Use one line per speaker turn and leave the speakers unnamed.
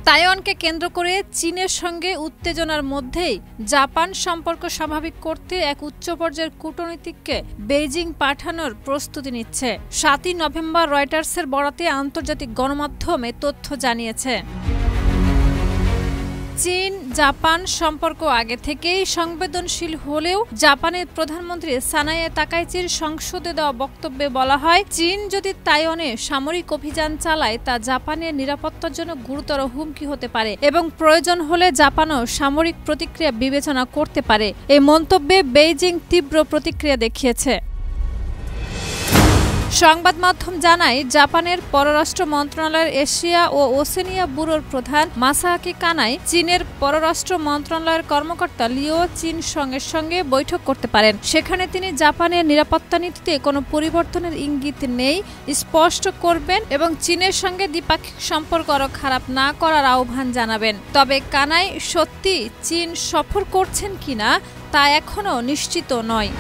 তাইওয়ানকে কেন্দ্র করে চীনের সঙ্গে উত্তেজনার মধ্যেই জাপান সম্পর্ক স্বাভাবিক করতে এক উচ্চ পর্যায়ের কূটনীতিককে বেইজিং পাঠানোর প্রস্তুতি নিচ্ছে। ৭ই নভেম্বর রয়টার্সের বরাতে আন্তর্জাতিক গণমাধ্যম এ তথ্য জানিয়েছে। চীন জাপান সম্পর্ক আগে থেকেই সংবেদনশীল হলেও জাপানের প্রধানমন্ত্রী সানায়ে তাকাইচির সংসদে দেওয়া বক্তব্যে বলা হয়, চীন যদি তাইওয়ানে সামরিক অভিযান চালায় তা জাপানের নিরাপত্তার জন্য গুরুতর হুমকি হতে পারে এবং প্রয়োজন হলে জাপানও সামরিক প্রতিক্রিয়া বিবেচনা করতে পারে। এই মন্তব্যে বেইজিং তীব্র প্রতিক্রিয়া দেখিয়েছে। সংবাদ মাধ্যম জানায়, জাপানের পররাষ্ট্র মন্ত্রণালয়ের এশিয়া ও ওশেনিয়া ব্যুরোর প্রধান মাসাকি কানাই চীনের পররাষ্ট্র মন্ত্রণালয়ের কর্মকর্তা লিও চীন সঙ্গে বৈঠক করতে পারেন। সেখানে তিনি জাপানের নিরাপত্তা নীতিতে কোনো পরিবর্তনের ইঙ্গিত নেই স্পষ্ট করবেন এবং চীনের সঙ্গে দ্বিপাক্ষিক সম্পর্ক আরও খারাপ না করার আহ্বান জানাবেন। তবে কানাই সত্যি চীন সফর করছেন কিনা তা এখনও নিশ্চিত নয়।